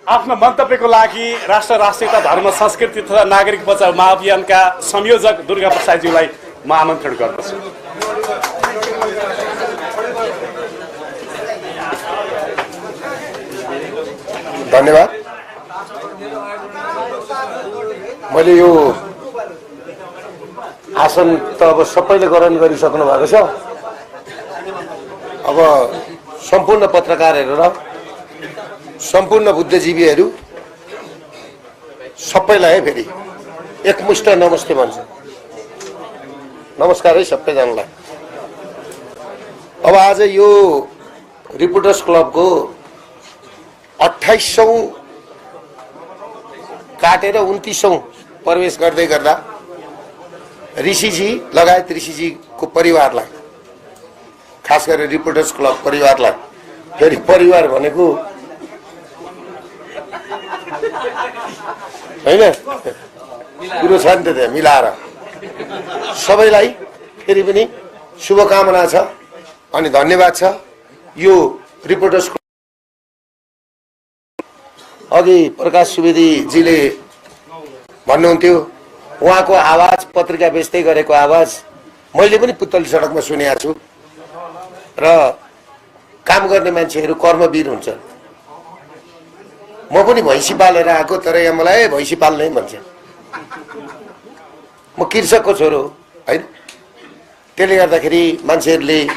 आफ्नो मन्तव्यको लागि राष्ट्र राष्ट्रियता धर्म संस्कृति तथा नागरिक बचाउ महाअभियानका संयोजक दुर्गा प्रसादज्यूलाई म आमन्त्रण गर्दछु। धन्यवाद। मैले यो आसन त अब सबैले ग्रहण गरिसक्नु भएको छ। अब सम्पूर्ण पत्रकारहरू र सम्पूर्ण बुद्धिजीवीहरू सबैलाई फेरि एकमुष्ट नमस्ते भन्छु। नमस्कार है सबैजनालाई। अब आज यो रिपोर्टर्स क्लबको 28औं काटेर 29औं प्रवेश गर्दै गर्दा ऋषिजी लगायत ऋषिजीको परिवारलाई, खास गरेर रिपोर्टर्स क्लब परिवारलाई, फेरि परिवार भनेको हैन कुरो छ नि त, त्यहाँ मिलाएर सबैलाई फेरि पनि शुभकामना छ अनि धन्यवाद छ। यो रिपोर्टर्स अघि प्रकाश सुवेदीजीले भन्नुहुन्थ्यो, उहाँको आवाज पत्रिका बेच्दै गरेको आवाज मैले पनि पुतली सडकमा सुनेको छु। र काम गर्ने मान्छेहरू कर्मवीर हुन्छ। म पनि भैँसी पालेर आएको, तर यहाँ मलाई भैँसी पाल्नै भन्छ। म कृषकको छोरो हो हैन। त्यसले गर्दाखेरि मान्छेहरूले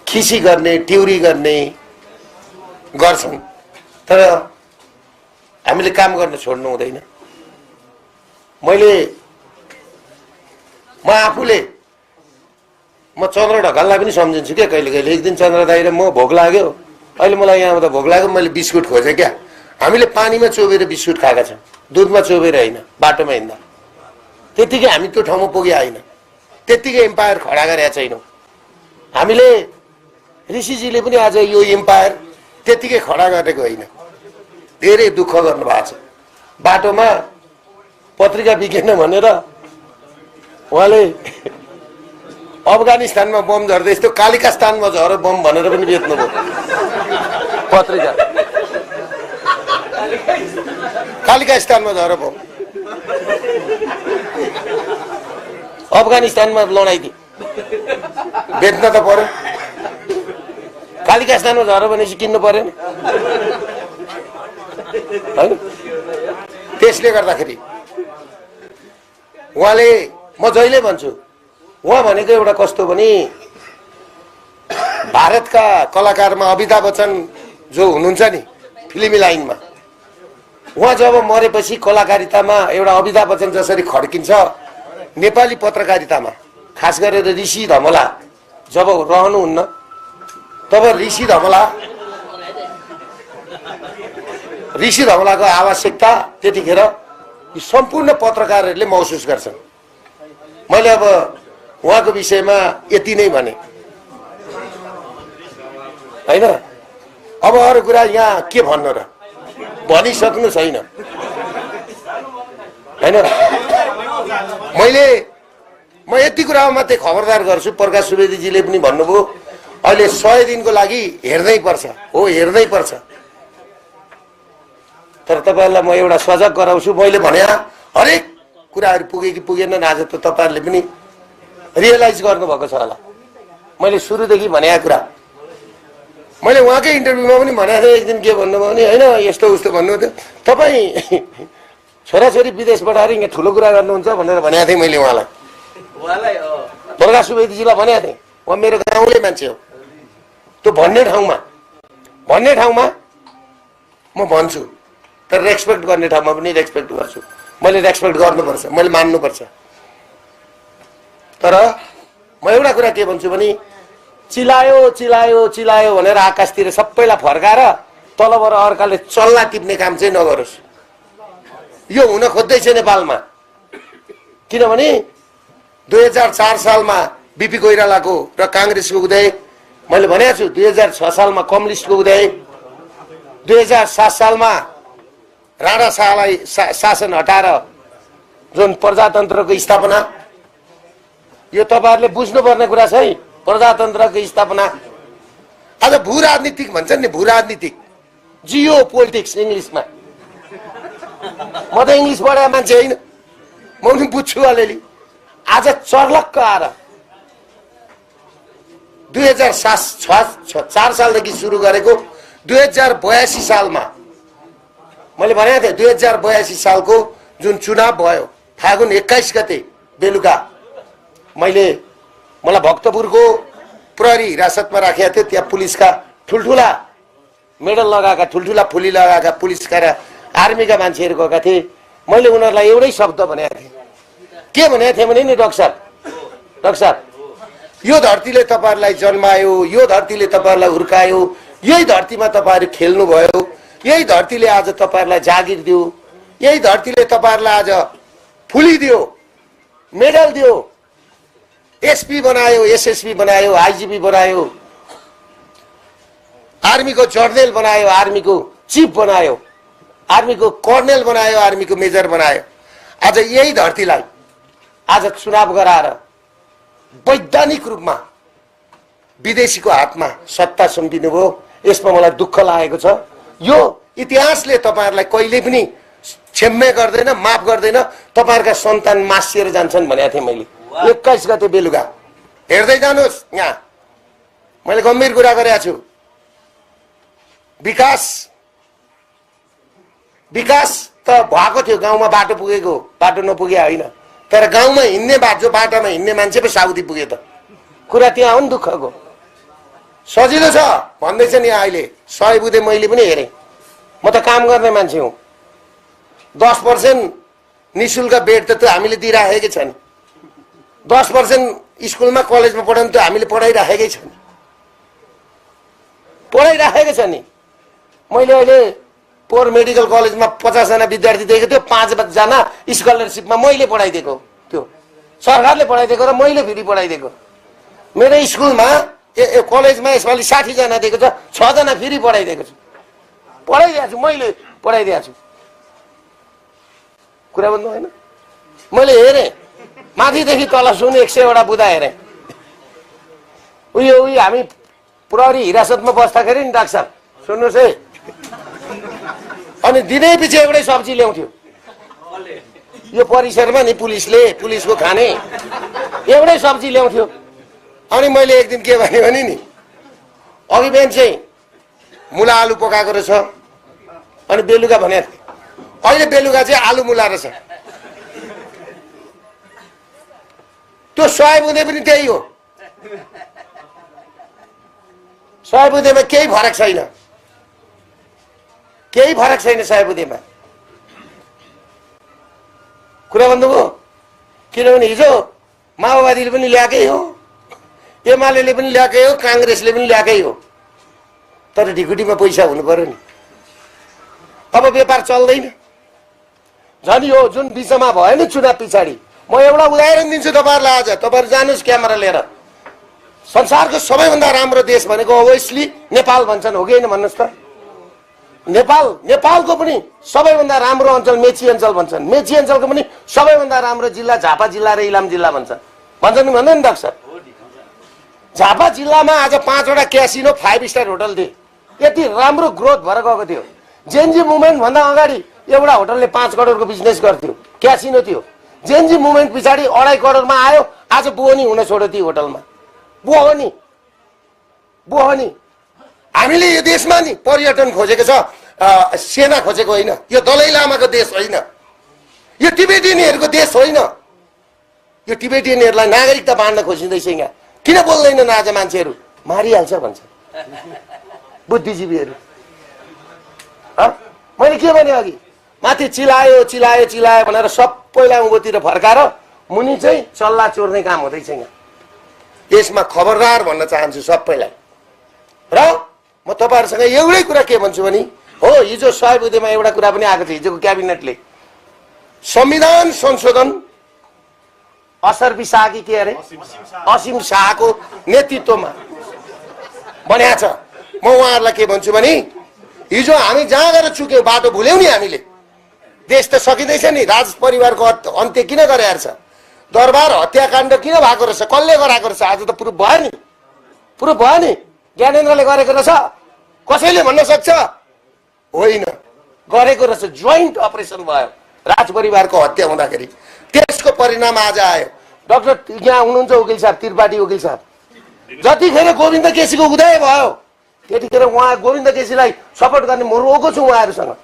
खिसी गर्ने, टिउरी गर्ने गर्छन्, तर हामीले काम गर्न छोड्नु हुँदैन। म आफूले चन्द्र ढकाललाई पनि सम्झिन्छु क्या कहिले कहिले। एक दिन चन्द्र दाइ र म भोक लाग्यो, अहिले मलाई यहाँ भोक लाग्यो, मैले बिस्कुट खोजेँ क्या। हामीले पानीमा चोबेर बिस्कुट खाएका छौँ, दुधमा चोबेर होइन, बाटोमा हिँड्दा। त्यतिकै हामी त्यो ठाउँमा पुगे होइन, त्यतिकै एम्पायर खडा गरेका छैनौँ हामीले। ऋषिजीले पनि आज यो एम्पायर त्यतिकै खडा गरेको होइन, धेरै दुःख गर्नु भएको छ। बाटोमा पत्रिका बिकेन भनेर उहाँले अफगानिस्तानमा बम झर्दै यस्तो कालिकास्तानमा झर बम भनेर पनि बेच्नुभयो पत्रिका। कालिकास्तानमा झर बम, अफगानिस्तानमा लडाइँ थियो, बेच्न त पर्यो। कालिकास्तानमा झर भनेपछि किन्नु पर्यो नि हैन। त्यसले गर्दाखेरि उहाँले, म जहिले भन्छु, उहाँ भनेको एउटा कस्तो भने भारतका कलाकारमा अमिताभ बच्चन जो हुनुहुन्छ नि फिल्मी लाइनमा, उहाँ जब मरेपछि कलाकारितामा एउटा अमिताभ बच्चन जसरी खड्किन्छ, नेपाली पत्रकारितामा खास गरेर ऋषि धमला जब रहनुहुन्न, तब ऋषि धमलाको आवश्यकता त्यतिखेर सम्पूर्ण पत्रकारहरूले महसुस गर्छन्। मैले अब उहाँको विषयमा यति नै भने हैन। अब अरू कुरा यहाँ के भन्नु र, भनिसक्नु छैन हैन। म यति कुरामा मात्रै खबरदार गर्छु, प्रकाश सुवेदीजीले पनि भन्नुभयो अहिले 100 दिनको लागि हेर्नै पर्छ। हो, हेर्नै पर्छ, तर तपाईँहरूलाई म एउटा सजग गराउँछु। मैले भने हरेक कुराहरू पुगे कि पुगेनन्, आज त तपाईँहरूले पनि रियलाइज गर्नुभएको छ होला। मैले सुरुदेखि भनेको कुरा, मैले उहाँकै इन्टरभ्यूमा पनि भनेको थिएँ। एक दिन के भन्नुभयो भने होइन यस्तो उस्तो भन्नुहुन्थ्यो, तपाईँ छोराछोरी विदेश पठाएर यहाँ ठुलो कुरा गर्नुहुन्छ भनेर भनेको थिएँ मैले उहाँलाई। प्रकाश सुवेदीजीलाई भनेको थिएँ, उहाँ मेरो गाउँले मान्छे हो। त्यो भन्ने ठाउँमा म भन्छु, तर रेस्पेक्ट गर्ने ठाउँमा पनि रेस्पेक्ट गर्छु। मैले रेस्पेक्ट गर्नुपर्छ, मैले मान्नुपर्छ। तर म एउटा कुरा के भन्छु भने चिलायो चिलायो चिलायो भनेर आकाशतिर सबैलाई फर्काएर तलबाट अर्काले चल्ला टिप्ने काम चाहिँ नगरोस्। यो हुन खोज्दैछ नेपालमा। किनभने 2004 सालमा बीपी कोइरालाको र कांग्रेसको उदय, मैले भनेको छु 2006 सालमा कम्युनिस्टको उदय, 2007 सालमा राणा शाहलाई शासन हटाएर जुन प्रजातन्त्रको स्थापना, यो तपाईहरुले बुझ्नुपर्ने कुरा छ है। प्रजातन्त्रको स्थापना आज भू राजनीतिक भन्छन् नि, भू राजनीतिक जियो पोलिटिक्स इङ्ग्लिसमा। म त इङ्ग्लिस पढाएको मान्छे होइन, म पनि बुझ्छु अलिअलि। आज चर्लक्क आएर 2004 सालदेखि सुरु गरेको 2082 सालमा मैले भनेको थिएँ 2082 सालको जुन चुनाव भयो फागुन 21 गते बेलुका मलाई भक्तपुरको प्रहरी हिरासतमा राखेको थियो। त्यहाँ पुलिसका ठुल्ठुला मेडल लगाएका ठुल्ठुला फुली लगाएका पुलिसका र आर्मीका मान्छेहरू गएका थिए। मैले उनीहरूलाई एउटै शब्द भनेको थिएँ। के भनेको थिएँ भने नि डाक्टर साहब यो धरतीले तपाईँहरूलाई जन्मायो, यो धरतीले तपाईँहरूलाई हुर्कायो, यही धरतीमा तपाईँहरू खेल्नुभयो, यही धरतीले आज तपाईँहरूलाई जागिर दियो, यही धरतीले तपाईँहरूलाई आज फुली दियो, मेडल दियो, एसपी बनायो, एसएसपी बनायो, आइजिपी बनायो, आर्मीको जर्नल बनायो, आर्मीको चिफ बनायो, आर्मीको कर्नेल बनायो, आर्मीको मेजर बनायो। आज यही धरतीलाई आज चुनाव गराएर वैधानिक रूपमा विदेशीको हातमा सत्ता सुम्पिनु भयो। यसमा मलाई दुःख लागेको छ। यो इतिहासले तपाईँहरूलाई कहिले पनि क्षम्य गर्दैन, माफ गर्दैन। तपाईँहरूका सन्तान मासिएर जान्छन् भनेको थिएँ मैले 21 गते बेलुका। हेर्दै जानुहोस्, यहाँ मैले गम्भीर कुरा गरेको छु। विकास त भएको थियो, गाउँमा बाटो पुगेको, बाटो नपुगे होइन। तर गाउँमा हिँड्ने जो बाटोमा हिँड्ने मान्छे पो साउदी पुगे त। कुरा त्यहाँ हो नि दुःखको। सजिलो छ भन्दैछ नि अहिले 100 बुधे मैले पनि हेरेँ। म त काम गर्ने मान्छे हुँ। 10% निःशुल्क बेड त हामीले दिइराखेकै छ नि। 10% स्कुलमा कलेजमा पढाउनु त हामीले पढाइराखेकै छ नि, पढाइराखेकै छ नि। मैले अहिले पोर मेडिकल कलेजमा 50 जना विद्यार्थी दिएको थियो, 5 जना स्कलरसिपमा मैले पढाइदिएको। त्यो सरकारले पढाइदिएको र मैले फेरि पढाइदिएको। मेरो स्कुलमा कलेजमा यसपालि 60 जना दिएको छ, 6 जना फेरि पढाइदिएको छु। पढाइदिएको छु, मैले पढाइदिएको छु। कुरा भन्नु होइन। मैले हेरेँ माथिदेखि तल सुन 100 वटा बुदा हेरेँ। उयो हामी प्रहरी हिरासतमा बस्दाखेरि नि डाक्टर साहब सुन्नुहोस् है, अनि दिनै पछि एउटै सब्जी ल्याउँथ्यो यो परिसरमा नि। पुलिसको खाने एउटै सब्जी ल्याउँथ्यो। अनि मैले एक दिन के भने नि अघि बिहान चाहिँ मुला आलु पकाएको रहेछ, अनि बेलुका भने अहिले बेलुका चाहिँ आलु मुला रहेछ। त्यो 100 बुँदे पनि त्यही हो। 100 बुँदेमा केही फरक छैन, केही फरक छैन 100 बुँदेमा। कुरा भन्नुभयो। किनभने हिजो माओवादीले पनि ल्याएकै हो, एमाले पनि ल्याएकै हो, काङ्ग्रेसले पनि ल्याएकै हो। तर ढिकुटीमा पैसा हुनु पर्यो नि। अब व्यापार चल्दैन। झन् यो जुन बिचमा भयो नि चुनाव पछाडि, म एउटा उदाहरण दिन्छु तपाईँहरूलाई। आज तपाईँहरू जानुहोस् क्यामेरा लिएर। संसारको सबैभन्दा राम्रो देश भनेको ओबभियसली नेपाल भन्छन्, हो कि होइन भन्नुहोस् त। नेपालको पनि सबैभन्दा राम्रो अञ्चल मेची अञ्चल भन्छन्। मेची अञ्चलको पनि सबैभन्दा राम्रो जिल्ला झापा जिल्ला र इलाम जिल्ला भन्छन् नि भन्दैन डाक्टर। झापा जिल्लामा आज 5 वटा क्यासिनो 5 स्टार होटल थिए। यति राम्रो ग्रोथ भएर गएको थियो। जेएनजी मुभमेन्ट भन्दा अगाडि एउटा होटलले 5 करोडको बिजनेस गर्थ्यो, क्यासिनो थियो। जेएनजी मुभमेन्ट पछाडि 2.5 करोडमा आयो। आज बोहनी हुन छोड्यो ती होटलमा। बोहनी। हामीले यो देशमा नि पर्यटन खोजेको छ, सेना खोजेको होइन। यो दलाई लामाको देश होइन, यो टिबेटियनहरूको देश होइन। यो टिबेटियनहरूलाई नागरिकता बाँड्न खोजिँदैछ। यहाँ किन बोल्दैनन् आज मान्छेहरू? मारिहाल्छ भन्छ बुद्धिजीवीहरू। मैले के भने अघि माथि चिलायो भनेर सबैलाई उँभोतिर फर्काएर मुनि चाहिँ चल्ला चोर्ने काम हुँदैछ। यहाँ यसमा खबरदार भन्न चाहन्छु सबैलाई। र म तपाईँहरूसँग एउटै कुरा के भन्छु भने हो, हिजो 100 बुँदेमा एउटा कुरा पनि आएको थियो। हिजोको क्याबिनेटले संविधान संशोधन असर्बी शाह कि के अरे असीम शाहको नेतृत्वमा बनाएको छ। म उहाँहरूलाई के भन्छु भने हिजो हामी जहाँ गएर चुक्यौँ बाटो भुल्यौँ नि हामीले। देश त सकिँदैछ नि। राज परिवारको अन्त्य किन गरेर छ? दरबार हत्याकाण्ड किन भएको रहेछ? कसले गराएको रहेछ? आज त प्रुफ भयो नि। प्रुफ भयो नि। ज्ञानेन्द्रले गरेको रहेछ। कसैले भन्न सक्छ? होइन, गरेको रहेछ। जोइन्ट अपरेसन भयो राज परिवारको हत्या हुँदाखेरि, त्यसको परिणाम आज आयो। डाक्टर यहाँ हुनुहुन्छ वकिल साहब, त्रिपाठी वकिल साहब, जतिखेर गोविन्द केसीको उदय भयो त्यतिखेर उहाँ गोविन्द केसीलाई सपोर्ट गर्ने म रोएको छु उहाँहरूसँग।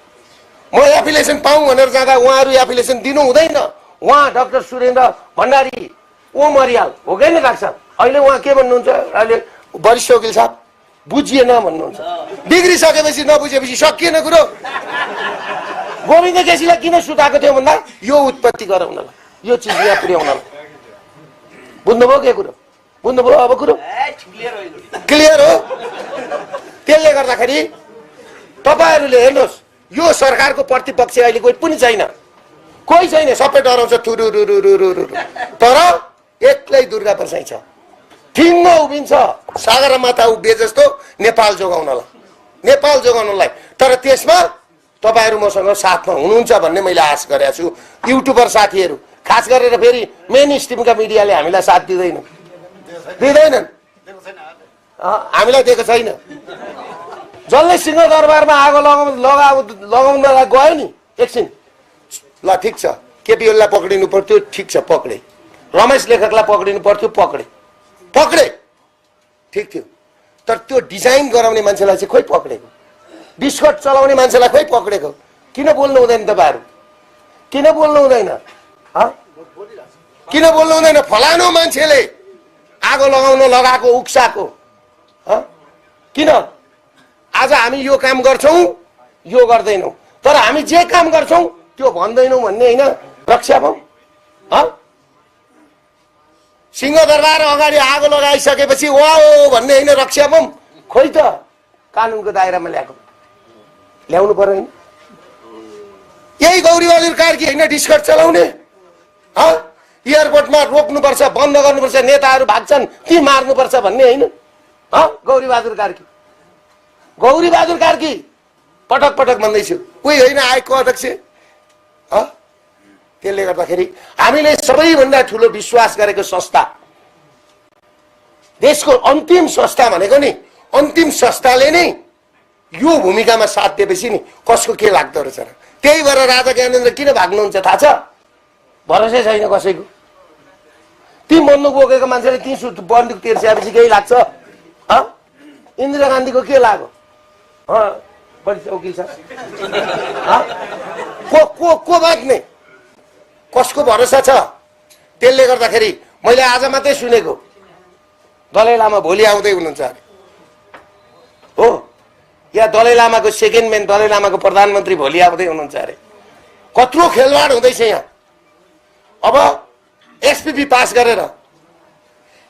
म एफिलिएसन पाऊँ भनेर जाँदा उहाँहरू एफिलिएसन दिनु हुँदैन। उहाँ डाक्टर सुरेन्द्र भण्डारी ओम अरियाल हो कि नि डाक्टर साहब, अहिले उहाँ के भन्नुहुन्छ, अहिले वरिष्ठ वकिल साहब बुझिएन भन्नुहुन्छ। डिग्री सकेपछि नबुझेपछि सकिएन कुरो। गोविन्द केसीलाई किन सुताएको थियो भन्दा यो उत्पत्ति गराउनलाई, यो चिज यहाँ पुर्याउनलाई। बुझ्नुभयो के कुरो? बुझ्नुभयो अब कुरो क्लियर हो? त्यसले गर्दाखेरि तपाईहरूले हेर्नुहोस्, यो सरकारको प्रतिपक्ष अहिले कोही पनि छैन, कोही छैन, सबै डराउँछ थुरुरुरुरुरु। तर एक्लै दुर्गा प्रसाई छ, ठिङ्ग उभिन्छ सगरमाथा उभिए जस्तो नेपाल जोगाउनलाई, नेपाल जोगाउनलाई। तर त्यसमा तपाईहरू मसँग साथमा हुनुहुन्छ भन्ने मैले आश गरेको छु। युट्युबर साथीहरू खास गरेर फेरि मेन स्ट्रिमका मिडियाले हामीलाई साथ दिँदैनन्, हामीलाई दिएको छैन। जसले सिंहदरबारमा आगो लगाउनलाई गयो नि एकछिन, ल ठिक छ, केपी ओलीलाई पक्रिनु पर्थ्यो, ठिक छ पक्रे, रमेश लेखकलाई पक्रिनु पर्थ्यो, पक्रे ठिक थियो। तर त्यो डिजाइन गराउने मान्छेलाई चाहिँ खोइ पक्रेको, डिस्कट चलाउने मान्छेलाई खोइ पक्रेको। किन बोल्नु हुँदैन तपाईहरू? किन बोल्नु हुँदैन? किन बोल्नु हुँदैन? फलानु मान्छेले आगो लगाउन लगाएको उक्साको किन? आज हामी यो काम गर्छौं, यो गर्दैनौं, तर हामी जे काम गर्छौं त्यो भन्दैनौं भन्ने होइन। रक्षा बम सिंहदरबार अगाडि आगो लगाइसकेपछि वाओ भन्ने होइन, रक्षा बम खोइ त कानुनको दायरामा ल्याउनु पर्दैन। यही गौरीबहादुर कार्की होइन डिस्कट चलाउने? एयरपोर्टमा रोक्नुपर्छ, बन्द गर्नुपर्छ, नेताहरू भाग्छन् ती मार्नुपर्छ भन्ने होइन? गौरीबहादुर कार्की पटक पटक भन्दैछु, कोही होइन आएको अध्यक्ष। त्यसले गर्दाखेरि हामीले सबैभन्दा ठुलो विश्वास गरेको संस्था, देशको अन्तिम संस्था भनेको नि, अन्तिम संस्थाले नै यो भूमिकामा साथ दिएपछि नि कसको के लाग्दो रहेछ र। त्यही भएर राजा ज्ञानेन्द्र किन भाग्नुहुन्छ थाहा छ? भरोसै छैन कसैको। ती बन्दुक बोकेको मान्छेले ती बन्दुक तिर्स्याएपछि केही लाग्छ? इन्दिरा गान्धीको के लाग्यो? वकिल साहब को बाँच्ने, कसको भरोसा छ? त्यसले गर्दाखेरि मैले आज मात्रै सुनेको दलाई लामा भोलि आउँदै हुनुहुन्छ अरे हो, या दलाई लामाको सेकेन्ड म्यान, दलाई लामाको प्रधानमन्त्री भोलि आउँदै हुनुहुन्छ अरे। कत्रो खेलवाड हुँदैछ यहाँ। अब एसपीपी पास गरेर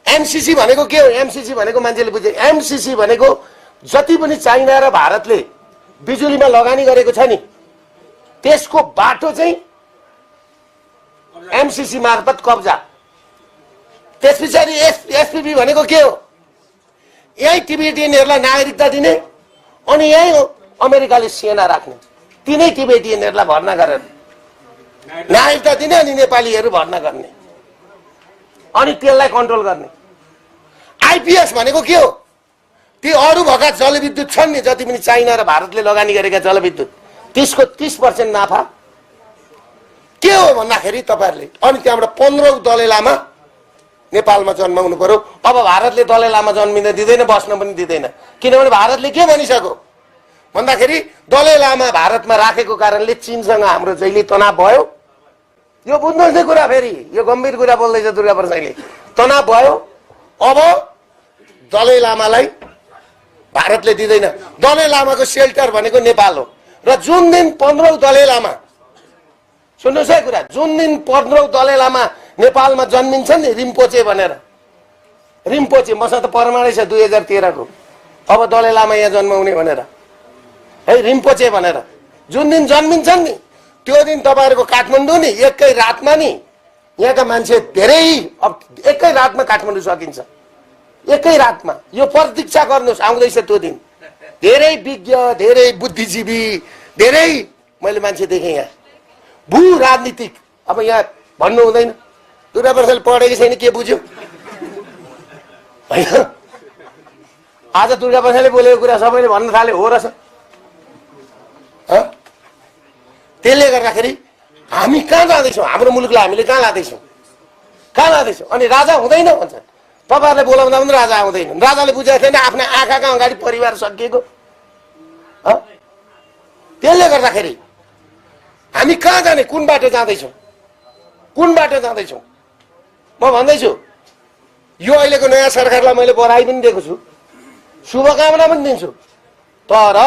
एमसीसी भनेको के हो? एमसीसी भनेको मान्छेले बुझे, एमसीसी भनेको जति पनि चाइना र भारतले बिजुलीमा लगानी गरेको छ नि त्यसको बाटो चाहिँ एमसीसी मार्फत कब्जा। त्यस पछाडि एसपीपी भनेको के हो? यही टिबेटियनहरूलाई नागरिकता दिने अनि यही अमेरिकाले सेना राख्ने, तिनै टिबेटियनहरूलाई भर्ना गरेर नागरिकता दिने अनि नेपालीहरू भर्ना गर्ने अनि त्यसलाई कन्ट्रोल गर्ने। आइपीएस भनेको के हो? ती अरू भएका जलविद्युत छन् नि, जति पनि चाइना र भारतले लगानी गरेका जलविद्युत, त्यसको 30% नाफा के हो भन्दाखेरि तपाईहरुले अनि त्यहाँबाट 15औं दलाई लामा नेपालमा जन्माउनु पर्यो। अब भारतले दलाई लामा जन्मिन दिँदैन, बस्न पनि दिँदैन। किनभने भारतले के भनिसक्यो भन्दाखेरि दलाई लामा भारतमा राखेको कारणले चीनसँग हाम्रो जहिले तनाव भयो। यो बुझ्नुहोस् कुरा, फेरि यो गम्भीर कुरा बोल्दैछ दुर्गा प्रसाईले। तनाव भयो, अब दलाई लामालाई भारतले दिँदैन। दलाई लामाको सेल्टर भनेको नेपाल हो। र जुन दिन 15औं दलाई लामा, सुन्नुहोस् है कुरा, जुन दिन 15औं दलाई लामा नेपालमा जन्मिन्छन् नि, रिम्पोचे भनेर, रिम्पोचे मसँग त प्रमाणै छ 2013 को, अब दलाई लामा यहाँ जन्माउने भनेर है, रिम्पोचे भनेर जुन दिन जन्मिन्छन् नि त्यो दिन तपाईहरुको काठमाडौँ नि एकै रातमा नि यहाँका मान्छे धेरै, अब एकै रातमा काठमाडौँ सकिन्छ, एकै रातमा। यो प्रतीक्षा गर्नुहोस्, आउँदैछ त्यो दिन। धेरै विज्ञ, धेरै बुद्धिजीवी, धेरै मैले मान्छे देखेँ यहाँ, भू राजनीतिक। अब यहाँ भन्नु हुँदैन, दुर्गा प्रसादले पढेको छैन के बुझ्यो हैन? आज दुर्गा प्रसादले बोलेको कुरा सबैले भन्न थाले, हो रहेछ त्यसले गर्दाखेरि हामी कहाँ जाँदैछौँ? हाम्रो मुलुकलाई हामीले कहाँ लाँदैछौँ? अनि राजा हुँदैन भन्छन्। तपाईँहरूले बोलाउँदा पनि राजा आउँदैन। राजाले बुझेको थिएन आफ्नो आँखाका अगाडि परिवार सकिएको। त्यसले गर्दाखेरि हामी कहाँ जाने? कुन बाटो जाँदैछौँ? म भन्दैछु यो अहिलेको नयाँ सरकारलाई मैले बधाई पनि दिएको छु, शुभकामना पनि दिन्छु। तर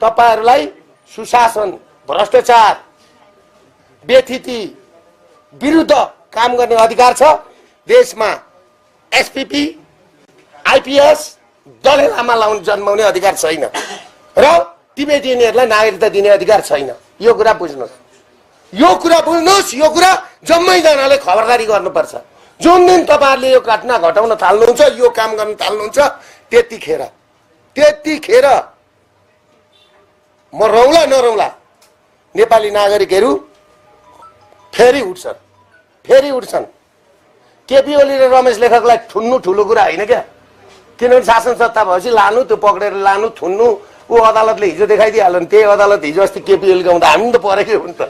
तपाईँहरूलाई सुशासन, भ्रष्टाचार, व्यथिति विरुद्ध काम गर्ने अधिकार छ। देशमा एसपीपी, आइपीएस, दलाइ लामा जन्माउने अधिकार छैन र टिबेटियनहरूलाई नागरिकता दिने अधिकार छैन। यो कुरा बुझ्नुहोस्, यो कुरा जम्मैजनाले खबरदारी गर्नुपर्छ। जुन दिन तपाईँहरूले यो घटना घटाउन थाल्नुहुन्छ, यो काम गर्न थाल्नुहुन्छ, त्यतिखेर म रौला नरौला नेपाली नागरिकहरू फेरि उठ्छन्। केपी ओली र रमेश लेखकलाई थुन्नु ठुलो कुरा होइन क्या। किनभने शासन सत्ता भएपछि लानु, त्यो पक्रेर लानु, थुन्नु, ऊ अदालतले हिजो देखाइदिइहाल्यो नि। त्यही अदालत हिजो अस्ति केपी ओलीको हुँदा हामी त परेकै हो नि त।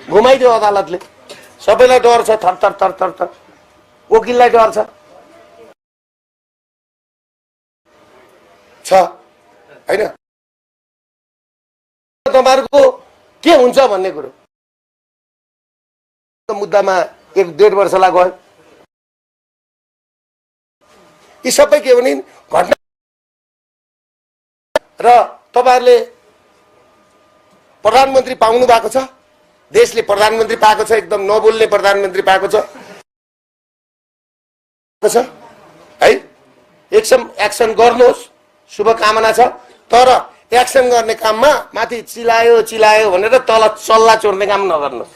घुमाइदियो अदालतले। सबैलाई डर छ, थर। वकिललाई डर छ होइन? तपाईँहरूको के हुन्छ भन्ने कुरो मुद्दामा 1-1.5 वर्ष लाग्यो। यी सबै के भने घटना र तपाईँहरूले प्रधानमन्त्री पाउनु भएको छ, देशले प्रधानमन्त्री पाएको छ, एकदम नबोल्ने प्रधानमन्त्री पाएको छ है। एक्सन गर्नुहोस्, शुभकामना छ। तर एक्सन गर्ने काममा माथि चिलायो भनेर तल चल्ला चोर्ने काम नगर्नुहोस्।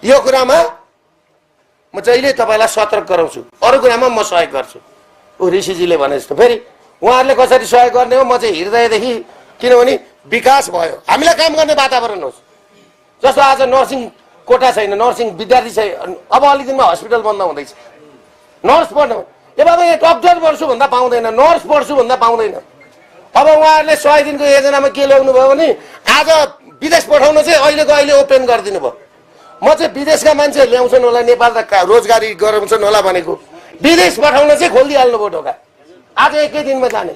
यो कुरामा म जहिले तपाईँलाई सतर्क गराउँछु, अरू कुरामा म सहयोग गर्छु। ऋषिजीले भने जस्तो फेरि उहाँहरूले कसरी सहयोग गर्ने हो, म चाहिँ हृदयदेखि। किनभने विकास भयो, हामीलाई काम गर्ने वातावरण होस्। जस्तो आज नर्सिङ कोटा छैन, नर्सिङ विद्यार्थी छैन, अब अलिक दिनमा हस्पिटल बन्द हुँदैछ। नर्स पढ्नु ए बाबा, यहाँ डक्टर पढ्छु भन्दा पाउँदैन, नर्स पढ्छु भन्दा पाउँदैन। अब उहाँहरूले 100 दिनको योजनामा के ल्याउनु भयो भने आज विदेश पठाउन चाहिँ अहिले ओपन गरिदिनु भयो। म चाहिँ विदेशका मान्छे ल्याउँछन् होला, नेपाल त रोजगारी गराउँछन् होला भनेको, विदेश पठाउन चाहिँ खोलिदिइहाल्नु भयो ढोका। आज एकै दिनमा जाने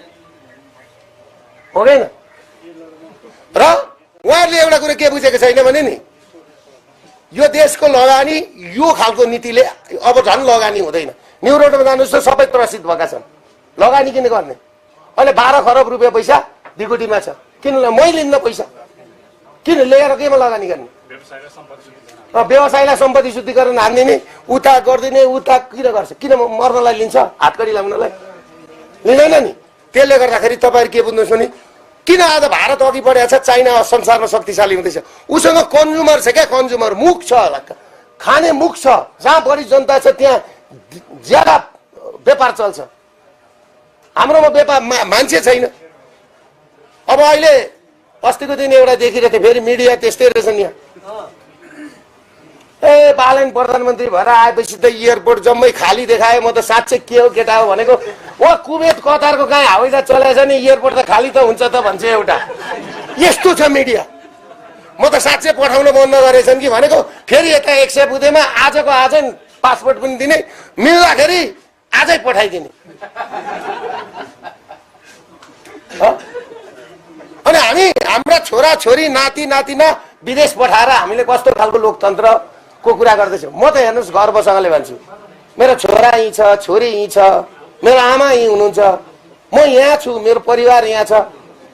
हुँदैन। र उहाँहरूले एउटा कुरो के बुझेको छैन भने नि, यो देशको लगानी यो खालको नीतिले अब झन् लगानी हुँदैन। न्यू रोडमा जानुहोस् त सबै त्रसित भएका छन्। लगानी किन गर्ने? अहिले 12 खरब रुपियाँ पैसा दिगुटीमा छ। किन मै लिन्न पैसा? किन लिएर केमा लगानी गर्ने? व्यवसायलाई सम्पत्ति शुद्धिकरण हान्दिने, उता गरिदिने, उता किन गर्छ? किन मर्नलाई लिन्छ? हातकडी लाउनलाई लिँदैन नि। त्यसले गर्दाखेरि तपाईँहरू के बुझ्नुहोस् भने किन आज भारत अघि बढेको छ, चाइना संसारमा शक्तिशाली हुँदैछ। उसँग कन्ज्युमर छ क्या, कन्ज्युमर मुख छ, खाने मुख छ। जहाँ बढी जनता छ त्यहाँ ज्यादा व्यापार चल्छ। हाम्रोमा व्यापार मान्छे छैन। अब अहिले अस्तिको दिन एउटा देखिरहेको थियो, फेरि मिडिया त्यस्तै रहेछ नि। ए बालन प्रधानमन्त्री भएर आएपछि त एयरपोर्ट जम्मै खाली देखायो। म त साँच्चै के हो केटा हो भनेको। कुवेत कतारको कहीँ हवाईजहाज चलाएछ नि, एयरपोर्ट त खाली त हुन्छ त भन्छ एउटा। यस्तो छ मिडिया। म त साँच्चै पठाउन बन्द गरेछन् कि भनेको। फेरि यता 100 बुधेमा आजको आजै पासपोर्ट पनि दिने, मिल्दाखेरि आजै पठाइदिने। अनि हामी हाम्रा छोरा छोरी नाति नातिना विदेश पठाएर हामीले कस्तो खालको लोकतन्त्रको कुरा गर्दैछौँ। म त हेर्नुहोस् गर्वसँगले भन्छु, मेरो छोरा यहीँ छ, छोरी यहीँ छ, मेरो आमा यहीँ हुनुहुन्छ, म यहाँ छु, मेरो परिवार यहाँ छ।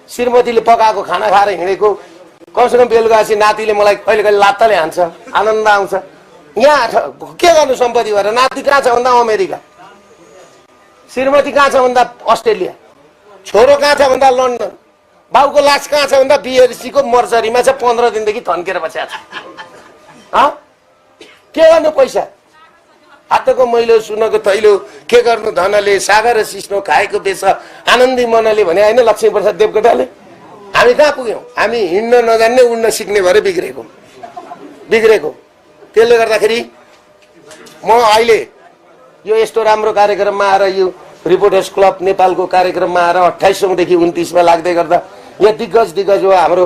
श्रीमतीले पकाएको खाना खाएर हिँडेको, कमसेकम बेलुकापछि नातिले मलाई कहिले कहिले लात्ताले हान्छ, आनन्द आउँछ। यहाँ के गर्नु सम्पत्ति भएर? नाति कहाँ छ भन्दा अमेरिका, श्रीमती कहाँ छ भन्दा अस्ट्रेलिया, छोरो कहाँ छ भन्दा लन्डन, बाउको लास कहाँ छ भन्दा बिएरसीको मर्चरीमा छ, 15 दिनदेखि थन्केर बसेको छ। के गर्नु पैसा? हातको मैलो सुनको थैलो के गर्नु धनले, सागर सिस्नो खाएको बेच आनन्दी मनले भने होइन लक्ष्मीप्रसाद देवकोटाले। हामी कहाँ पुग्यौँ? हामी हिँड्न नजान्ने उड्न सिक्ने भएर बिग्रेको। त्यसले गर्दाखेरि म अहिले यो यस्तो राम्रो कार्यक्रममा आएर, यो रिपोर्टर्स क्लब नेपालको कार्यक्रममा आएर 28 देखि 29 लाग्दै गर्दा यहाँ दिग्गज हो हाम्रो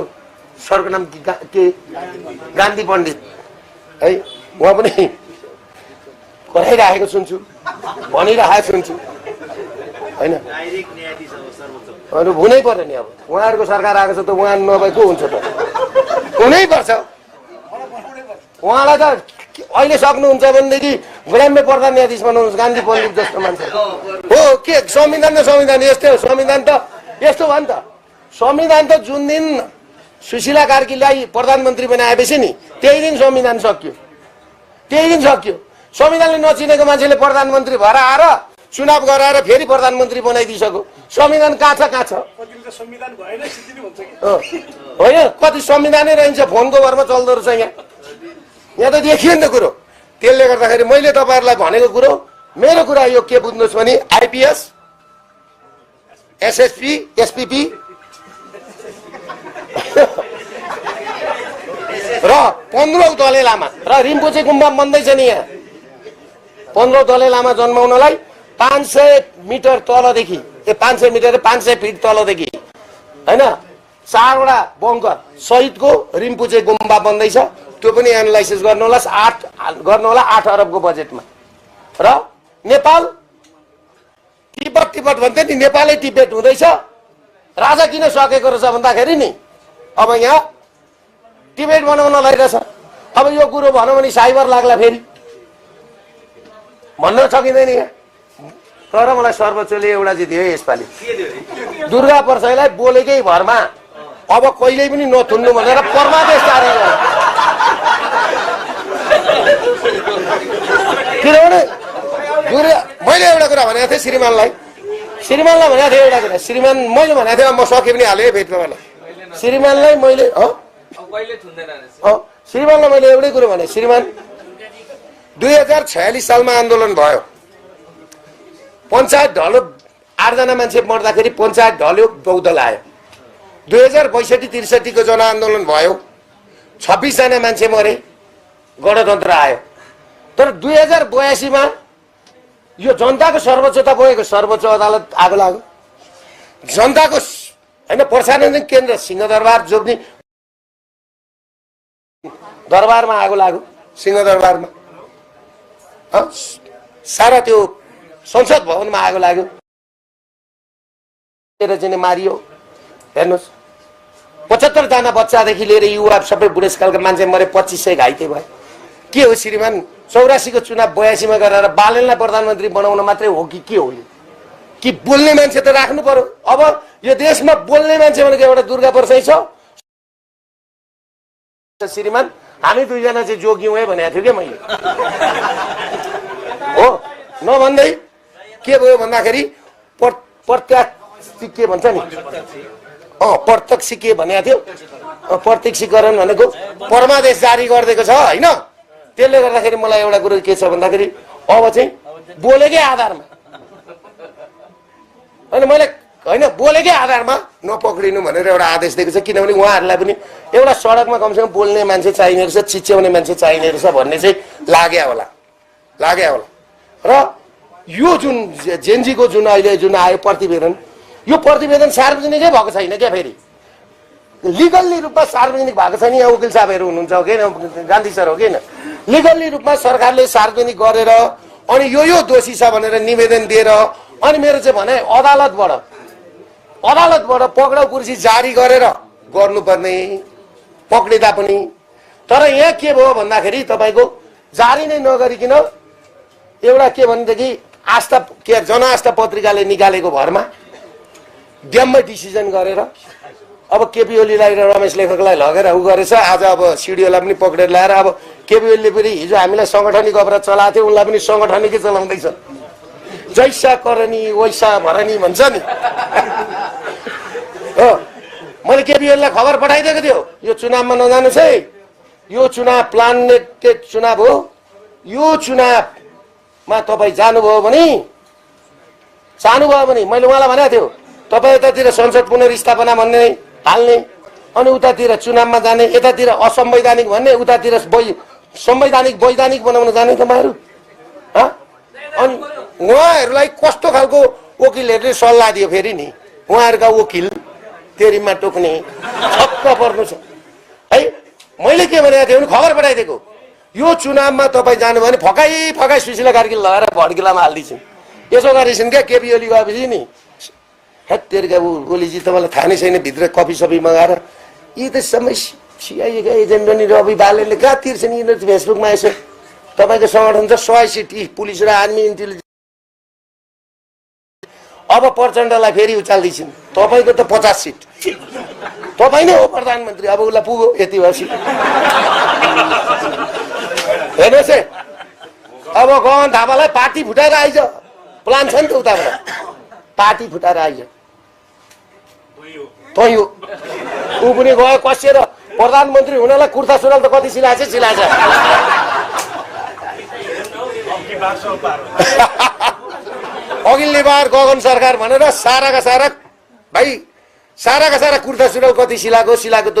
सरको नाम के गान्धी पण्डित है, उहाँ पनि कराइराखेको सुन्छु, भनिरहेको सुन्छु होइन। अनि हुनै पर्यो नि, अब उहाँहरूको सरकार आएको छ त उहाँ नभए को हुन्छ त, हुनै पर्छ। उहाँलाई त अहिले सक्नुहुन्छ भनेदेखि ग्राम्य प्रधान न्यायाधीश बनाउनुहोस्, गान्धी पण्डित जस्तो मान्छे हो। के संविधान त संविधान यस्तै हो, संविधान त यस्तो भयो नि त। संविधान त जुन दिन सुशीला कार्कीलाई प्रधानमन्त्री बनाएपछि नि त्यही दिन संविधान सकियो, त्यही दिन सकियो। संविधानले नचिनेको मान्छेले प्रधानमन्त्री भएर आएर चुनाव गराएर फेरि प्रधानमन्त्री बनाइदिइसक्यो। संविधान कहाँ छ, कहाँ छ? होइन, कति संविधानै रहन्छ, फोनको भरमा चल्दो रहेछ यहाँ। यहाँ त देखियो नि त कुरो। त्यसले गर्दाखेरि मैले तपाईँहरूलाई भनेको कुरो, मेरो कुरा यो के बुझ्नुहोस् भने आइपिएस, एसएसपी, एसपीपी र 15औं दलाई लामा र रिम्पोचे गुम्बा बन्दैछ नि यहाँ। 15औं दलाई लामा जन्माउनलाई 500 मिटर तलदेखि, 500 मिटर 500 फिट तलदेखि होइन 4वटा बङ्कर सहितको रिम्पोचे गुम्बा बन्दैछ। त्यो पनि एनालाइसिस गर्नु होला, 8 अरबको बजेटमा। र नेपाल तिब्बत भन्थे नि, नेपालै तिब्बत हुँदैछ। राजा किन सकेको रहेछ भन्दाखेरि नि अब यहाँ टिबेट बनाउन लागिरहेछ। अब यो कुरो भनौँ भने साइबर लाग्ला फेरि, भन्न सकिँदैन यहाँ। तर मलाई सर्वोच्चले एउटा चाहिँ दियो यसपालि, दुर्गा प्रसाईलाई बोलेकै भरमा अब कहिल्यै पनि नथुन्नु भनेर परमादेश जारी गर्यो। किनभने मैले एउटा कुरा भनेको थिएँ श्रीमानलाई भनेको थिएँ एउटा कुरा, श्रीमान मैले भनेको थिएँ, म सके पनि हालेँ भेट तपाईँलाई। श्रीमानलाई मैले श्रीमानलाई मैले एउटै कुरो भने, श्रीमान 2046 सालमा आन्दोलन भयो, पञ्चायत ढल्यो, 8 जना मान्छे मर्दाखेरि पञ्चायत ढल्यो, बौद्ध लायो। 2062-63 को जनआन्दोलन भयो, 26 जना मान्छे मरे, गणतन्त्र आयो। तर 2082 मा यो जनताको सर्वोच्चता पुगेको, सर्वोच्च अदालत आगो लाग्यो। जनताको होइन, प्रशासनिक केन्द्र सिंहदरबार जोग्नी दरबारमा आगो लाग्यो, सिंहदरबारमा सारा त्यो संसद भवनमा आगो लाग्यो, चाहिँ मारियो। हेर्नुहोस्, 75 जना बच्चादेखि लिएर युवा सबै बुढेसकालका मान्छे मरे, 2500 घाइते भए। के हो श्रीमान, 84 को चुनाव 82 मा गरेर बालनलाई प्रधानमन्त्री बनाउन मात्रै हो कि के हो यो? कि बोल्ने मान्छे त राख्नु पर्यो। अब यो देशमा बोल्ने मान्छे भनेको एउटा दुर्गा प्रसाई छ। श्रीमान हामी दुईजना चाहिँ जोग्यौँ है भनेको थियो क्या मैले, हो नभन्दै के भयो भन्दाखेरि प्रत्यक्ष के भन्छ नि, प्रत्यक्ष के भनेको थियो, प्रत्यक्षीकरण भनेको परमादेश जारी गरिदिएको छ होइन। त्यसले गर्दाखेरि मलाई एउटा कुरो के छ भन्दाखेरि अब चाहिँ बोलेकै आधारमा होइन, मैले होइन बोलेकै आधारमा नपक्रिनु भनेर एउटा आदेश दिएको छ। किनभने उहाँहरूलाई पनि एउटा सडकमा कमसेकम बोल्ने मान्छे चाहिने रहेछ, चिच्याउने मान्छे चाहिने रहेछ भन्ने चाहिँ लाग्यो होला। र यो जुन जेनजीको जुन अहिले जुन आयो प्रतिवेदन, यो प्रतिवेदन सार्वजनिकै भएको छैन क्या। फेरि लिगल्ली रूपमा सार्वजनिक भएको छैन। यहाँ वकिल साहबहरू हुनुहुन्छ हो कि गान्धी सर हो कि, लिगल्ली रूपमा सरकारले सार्वजनिक गरेर अनि यो दोषी छ भनेर निवेदन दिएर अनि मेरो चाहिँ भने अदालतबाट पक्राउ कुर्सी जारी गरेर गर्नुपर्ने, पक्रिँदा पनि। तर यहाँ के भयो भन्दाखेरि तपाईँको जारी नै नगरिकन एउटा के भनेदेखि आस्था के जनआस्था पत्रिकाले निकालेको भरमा ड्याममै डिसिजन गरेर अब केपी ओलीलाई र रमेश लेखकलाई लगेर उ गरेछ। आज अब सिडिओलाई पनि पक्रेर ल्याएर अब केपी ओलीले पनि हिजो हामीलाई सङ्गठनिक अपराध चलाएको थियो, उनलाई पनि सङ्गठनिकै चलाउँदैछ। जैसा करनी वैसा भरनी भन्छ नि। हो मैले केपी ओलीलाई खबर पठाइदिएको थियो, यो चुनावमा नजानुहोस् है, यो चुनाव प्लानेटेड चुनाव हो, यो चुनावमा तपाईँ जानुभयो भने मैले उहाँलाई भनेको थियो तपाईँ यतातिर संसद पुनर्स्थापना भन्ने हाल्ने अनि उतातिर चुनावमा जाने, यतातिर असंवैधानिक भन्ने, उतातिर संवैधानिक वैधानिक बनाउन जाने तपाईँहरू। अनि उहाँहरूलाई कस्तो खालको वकिलहरूले सल्लाह दियो फेरि नि, उहाँहरूका वकिल तेरीमा टोक्ने छक्क पर्नु छ। मैले के भनेको थिएँ भने खबर पठाइदिएको यो चुनावमा तपाईँ जानुभयो भने फकाई सुशीला कार्की लगाएर भड्किलामा हालिदिन्छन्। यसो गरेछन् क्या केपी ओली गएपछि नि हेत्तेरिका ओलीजी तपाईँलाई थाहा नै छैन भित्र कफी सफी मगाएर यी त सबै सिआइएका एजेन्ट अनि रवि बालेनले कहाँ तिर्छन् यिनीहरू फेसबुकमा यसो तपाईँको सङ्गठन छ 100 सिट पुलिस र आर्मी इन्टेलिजेन्स अब प्रचण्डलाई फेरि उचाल्दैछन् तपाईँको त 50 सिट तपाईँ नै हो प्रधानमन्त्री अब उसलाई पुग्यो यति भएपछि हेर्नुहोस् है अब गगन थापालाई पार्टी फुटाएर आइज प्लान छ नि त उताबाट पार्टी फुटाएर आइज तँ हो ऊ पनि गयो कसेर प्रधानमन्त्री हुनलाई कुर्ता सुरुवाल त कति सिलाएछ अघिल्लो बार गगन सरकार भनेर साराका सारा कुर्ता सुरुवाल कति सिलाएको त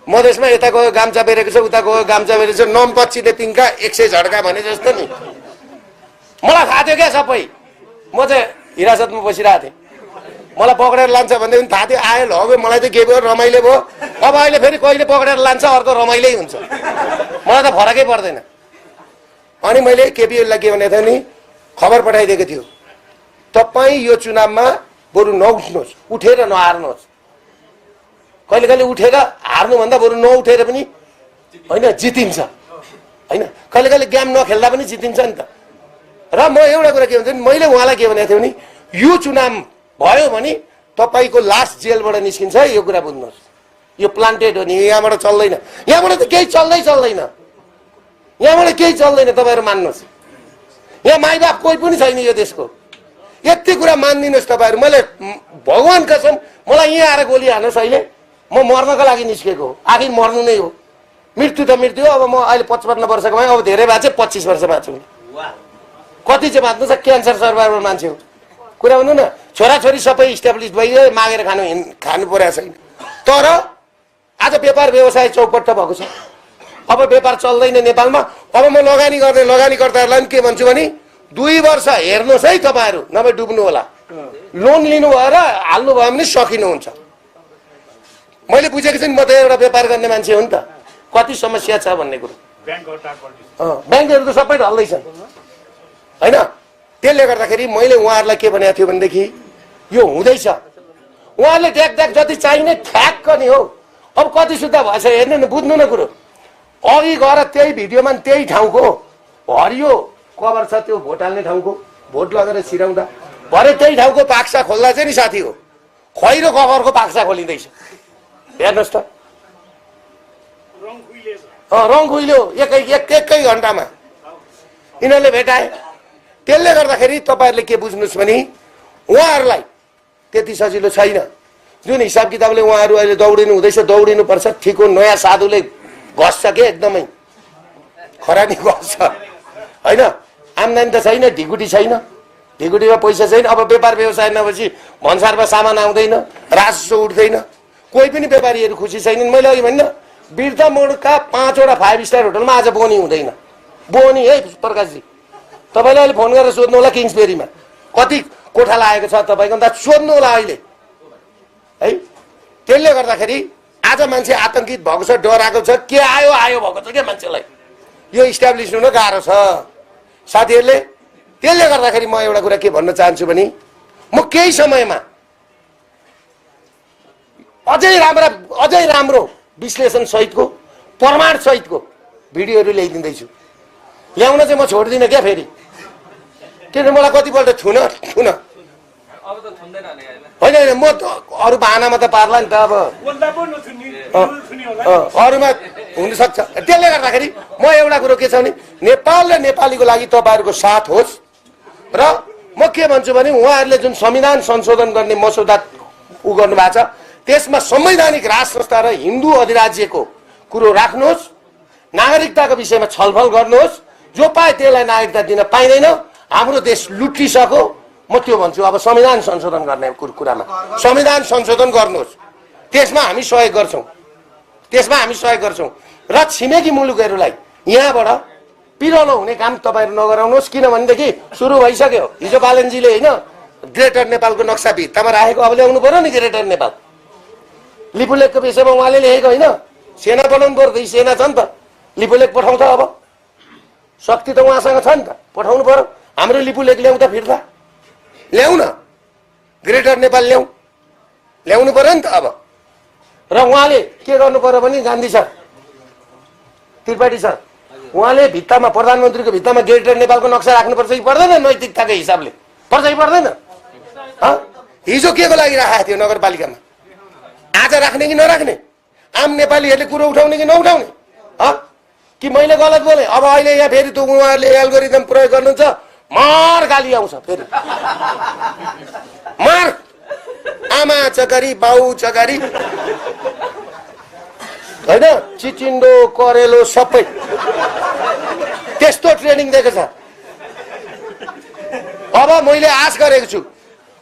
मधेसमा यता गयो गाम्चा बेरेको छ उता गयो गाम्चा बेरेको छ नमपच्छीले तिनका 100 झड्का भने जस्तो नि मलाई थाहा थियो क्या सबै म चाहिँ हिरासतमा बसिरहेको थिएँ मलाई पक्रेर लान्छ भन्दै पनि थाहा थियो आयो लग्यो मलाई त के भयो रमाइलो भयो अब अहिले फेरि कहिले पक्रेर लान्छ अर्को रमाइलै हुन्छ मलाई त फरकै पर्दैन। अनि मैले केपीओलीलाई के भनेको थिएँ नि खबर पठाइदिएको थियो तपाईँ यो चुनावमा बरु नउठ्नुहोस् उठेर नहार्नुहोस् कहिले कहिले उठेर हार्नुभन्दा बरु नउठेर पनि होइन जितिन्छ होइन कहिले कहिले गेम नखेल्दा पनि जितिन्छ नि त। र म एउटा कुरा के भन्छ मैले उहाँलाई के भनेको थिएँ भने यो चुनाव भयो भने तपाईँको लास्ट जेलबाट निस्किन्छ यो कुरा बुझ्नुहोस् यो प्लान्टेड हो नि यहाँबाट चल्दैन यहाँबाट त केही चल्दैन यहाँबाट केही चल्दैन तपाईँहरू मान्नुहोस् यहाँ माइबाप कोही पनि छैन यो देशको यति कुरा मानिदिनुहोस् तपाईँहरू मैले भगवान कसम मलाई यहाँ आएर गोली हाल्नुहोस् अहिले म मर्नको लागि निस्केको हो आखिर मर्नु नै हो मृत्यु त मृत्यु हो। अब म अहिले 55 वर्षको भएँ अब धेरै बाँचे 25 वर्ष बाँच्छु कति चाहिँ बाँच्नु छ क्यान्सर सर्भाइभर मान्छे हो कुरा भन्नु न छोराछोरी सबै इस्टाब्लिस भइगयो मागेर खानु परेको छैन तर आज व्यापार व्यवसाय चौपट्ट भएको छ अब व्यापार चल्दैन नेपालमा। अब म लगानीकर्ताहरूलाई के भन्छु भने 2 वर्ष हेर्नुहोस् है तपाईँहरू नभए डुब्नु होला लोन लिनु भएर हाल्नु भयो भने सकिनुहुन्छ। मैले बुझेको छु नि म त एउटा व्यापार गर्ने मान्छे हो नि त कति समस्या छ भन्ने कुरो ब्याङ्कहरू त सबै ढल्दैछन् होइन त्यसले गर्दाखेरि मैले उहाँहरूलाई के भनेको थियो भनेदेखि यो हुँदैछ उहाँहरूले ट्याक जति चाहिने ठ्याक्क नि हो। अब कति सुत्ता भएछ हेर्नु न बुझ्नु न कुरो अघि गएर त्यही भिडियोमा त्यही ठाउँको हरियो कभर छ त्यो भोट हाल्ने ठाउँको भोट लगेर छिराउँदा भरे त्यही ठाउँको पाक्सा खोल्दा चाहिँ नि साथी हो खैरो कभरको पाक्सा खोलिँदैछ हेर्नुहोस् त रङ खुइल्यो एकै घन्टामा यिनीहरूले भेटाए। त्यसले गर्दाखेरि तपाईँहरूले के बुझ्नुहोस् भने उहाँहरूलाई त्यति सजिलो छैन जुन हिसाब किताबले उहाँहरू अहिले दौडिनु हुँदैछ दौडिनुपर्छ ठिक हो नयाँ साधुले घस्छ के एकदमै खरानी घस्छ होइन आम्दानी त छैन ढिकुटी छैन ढिकुटीमा पैसा छैन अब व्यापार व्यवसाय नभएपछि भन्सारमा सामान आउँदैन राजस्व उठ्दैन कोही पनि व्यापारीहरू खुसी छैनन्। मैले अघि भन्न बिर्ता मोडका 5 वटा 5 स्टार होटलमा आज बोनी हुँदैन बोनी है प्रकाशजी तपाईँले अहिले फोन गरेर सोध्नु होला किङ्सबेरीमा कति कोठा लागेको छ तपाईँको अन्त सोध्नु होला अहिले है। त्यसले गर्दाखेरि आज मान्छे आतंकित भएको छ डराएको छ के आयो भएको छ क्या मान्छेलाई यो इस्टाब्लिस हुन गाह्रो छ साथीहरूले। त्यसले गर्दाखेरि म एउटा कुरा के भन्न चाहन्छु भने म केही समयमा अझै राम्रो विश्लेषण सहितको प्रमाण सहितको भिडियोहरू ल्याइदिँदैछु ल्याउन चाहिँ म छोड्दिनँ क्या फेरि किन मलाई कतिपल्ट थुन होइन म त अरू बहानामा त पार्ला नि त अब अरूमा हुनसक्छ। त्यसले गर्दाखेरि म एउटा कुरो के छ भने नेपाल र नेपालीको लागि तपाईँहरूको साथ होस् र म के भन्छु भने उहाँहरूले जुन संविधान संशोधन गर्ने मसौदा उ गर्नु भएको छ त्यसमा संवैधानिक राज संस्था र हिन्दू अधिराज्यको कुरो राख्नुहोस् नागरिकताको विषयमा छलफल गर्नुहोस् जो पाए त्यसलाई नागरिकता दिन पाइँदैन हाम्रो देश लुटिसक्यो म त्यो भन्छु। अब संविधान संशोधन गर्ने कुरामा संविधान संशोधन गर्नुहोस् त्यसमा हामी सहयोग गर्छौँ र छिमेकी मुलुकहरूलाई यहाँबाट पिरलो हुने काम तपाईँहरू नगराउनुहोस् किनभनेदेखि सुरु भइसक्यो हिजो बालनजीले होइन ग्रेटर नेपालको नक्सा भित्तामा राखेको अब ल्याउनु पर्यो नि ग्रेटर नेपाल लिपुलेखको विषयमा उहाँले लेखेको होइन सेना बनाउनु पर्यो त, सेना छ नि त, लिपुलेक पठाउँछ। अब शक्ति त उहाँसँग छ नि त, पठाउनु पर्यो। हाम्रो लिपुलेक ल्याउँ त फिर्ता ल्याउँ न, ग्रेटर नेपाल ल्याउनु पर्यो नि त। अब र उहाँले के गर्नु पर्यो भने गान्धी सर, त्रिपाठी सर, उहाँले भित्तामा, प्रधानमन्त्रीको भित्तामा ग्रेटर नेपालको नक्सा राख्नुपर्छ कि पर्दैन? नैतिकताको हिसाबले पर्छ कि पर्दैन? हिजो के को लागि राखेको थियो नगरपालिकामा? आज राख्ने कि नराख्ने? आम नेपालीहरूले कुरो उठाउने कि नउठाउने? कि मैले गलत बोले? अब अहिले यहाँ फेरि त उहाँहरूले एल्गोरिदम प्रयोग गर्नुहुन्छ, मार गाली आउँछ फेरि, मार, आमा चकरी बाउ चकरी होइन, चिचिन्डो करेलो सबै त्यस्तो ट्रेनिङ दिएको छ। अब मैले आश गरेको छु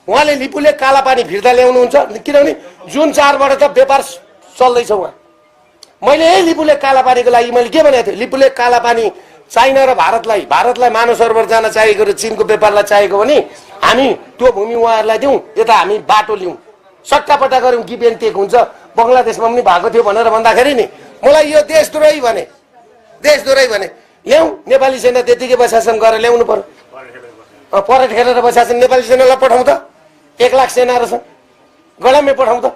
उहाँले लिपुलेक कालापानी फिर्ता ल्याउनुहुन्छ, किनभने जुन 4बाट त व्यापार चल्दैछ उहाँ। मैले यही लिपुलेक कालापानीको लागि मैले के भनेको थिएँ? लिपुलेक कालापानी चाइना र भारतलाई मानव सरोवर जान चाहिएको र चीनको व्यापारलाई चाहिएको भने हामी त्यो भूमि उहाँहरूलाई दिउँ, यता हामी बाटो लिउँ, सट्टापट्टा गऱ्यौँ, गिभ एन्ड टेक हुन्छ। बङ्गलादेशमा पनि भएको थियो भनेर भन्दाखेरि नि मलाई यो देशद्रोही भने ल्याउँ। नेपाली सेना त्यतिकै प्रशासन गरेर ल्याउनु पर्यो, परेड खेलेर प्रशासन नेपाली सेनालाई पठाउँ त, 1 लाख सेनाहरू छ, गडमै पठाउँ त।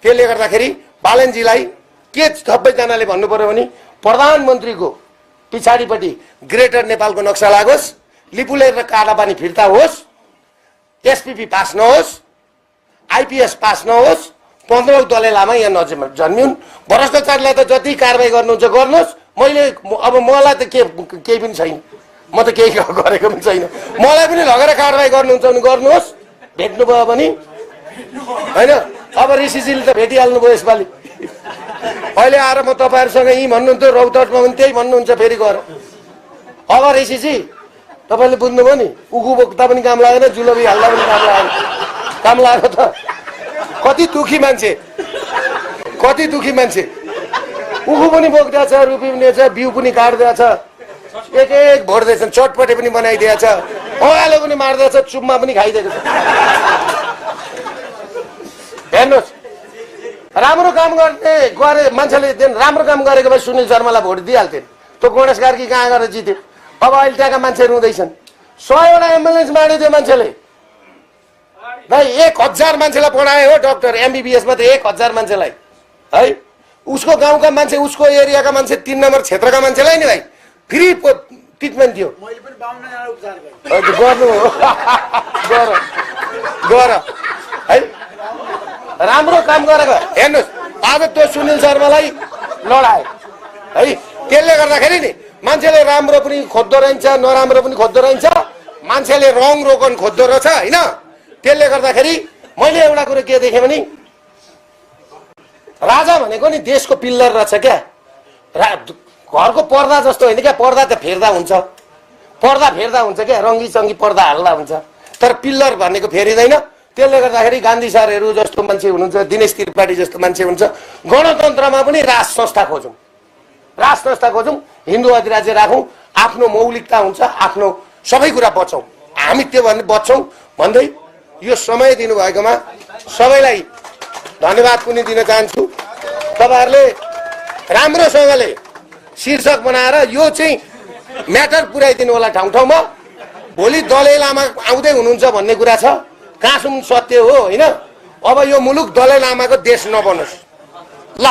त्यसले गर्दाखेरि बालनजीलाई के सबैजनाले भन्नु पर्यो भने प्रधानमन्त्रीको पछाडिपट्टि ग्रेटर नेपालको नक्सा लागोस्, लिपुलेक र कालापानी फिर्ता होस्, एसपीपी पास नहोस्, आइपीएस पास नहोस्, 15 दलै लामा यहाँ नजन्मिउन्। भ्रष्टाचारलाई त जति कारबाही गर्नुहुन्छ गर्नुहोस्, अब मलाई त केही पनि छैन, म त केही गरेको पनि छैन, मलाई पनि लगेर कारबाही गर्नुहुन्छ भने गर्नुहोस्, भेट्नुभयो भने होइन। अब ऋषिजीले त भेटिहाल्नु भयो यसपालि, अहिले आएर म तपाईँहरूसँग यहीँ भन्नुहुन्थ्यो, रौतहटमा पनि त्यही भन्नुहुन्छ फेरि गएर। अब ऋषिजी तपाईँले बुझ्नुभयो नि, उखु बोक्दा पनि काम लागेन, जुलबी हाल्दा पनि काम लाग्यो त। कति दुखी मान्छे, उखु पनि बोक्दैछ, रुपी पनि छ, बिउ पनि काट्दैछ, एक भोट्दैछन्, चटपटे पनि बनाइदिएछ, औँलो पनि मार्दैछ, चुम्मा पनि खाइदिएको छ। हेर्नुहोस्, राम्रो काम गरे मान्छेले राम्रो काम गरेको भए सुनिल शर्मालाई भोट दिइहाल्थे। त्यो गणेश कार्की कहाँ गएर जित्यो? अब अहिले त्यहाँका मान्छे रुँदैछन्। 100वटा एम्बुलेन्स बाँड्यो त्यो मान्छेले भाइ, 1000 मान्छेलाई पढाए हो डक्टर, एमबीबीएसमा त 1000 मान्छेलाई है। उसको गाउँका मान्छे, उसको एरियाका मान्छे, 3 नम्बर क्षेत्रका मान्छेलाई नि भाइ फ्री ट्रिटमेन्ट थियो। गर्नु गर है, राम्रो काम गरेको। हेर्नुहोस्, आज त्यो सुनिल शर्मालाई लडाए है। त्यसले गर्दाखेरि नि मान्छेले राम्रो पनि खोज्दो रहन्छ, नराम्रो पनि खोज्दो रहन्छ, मान्छेले रङ रोगन खोज्दो रहेछ होइन। त्यसले गर्दाखेरि मैले एउटा कुरो के देखेँ भने राजा भनेको नि देशको पिल्लर रहेछ क्या, घरको पर्दा जस्तो होइन क्या। पर्दा त फेर्दा हुन्छ क्या, रङ्गी चङ्गी पर्दा हाल्दा हुन्छ, तर पिल्लर भनेको फेरिँदैन। त्यसले गर्दाखेरि गान्धी सरहरू जस्तो मान्छे हुनुहुन्छ, दिनेश त्रिपाठी जस्तो मान्छे हुन्छ। गणतन्त्रमा पनि राज संस्था खोजौँ, हिन्दू अधिराज्य राखौँ, आफ्नो मौलिकता हुन्छ, आफ्नो सबै कुरा बचाउँ, हामी त्यो भन्ने बच्छौँ भन्दै यो समय दिनुभएकोमा सबैलाई धन्यवाद पनि दिन चाहन्छु। तपाईँहरूले राम्रोसँगले शीर्षक बनाएर यो चाहिँ म्याटर पुर्याइदिनु होला ठाउँ ठाउँमा। भोलि दलाई लामा आउँदै हुनुहुन्छ भन्ने कुरा छ, कहाँसम्म सत्य हो होइन। अब यो मुलुक दलाई लामाको देश नबनोस् ल।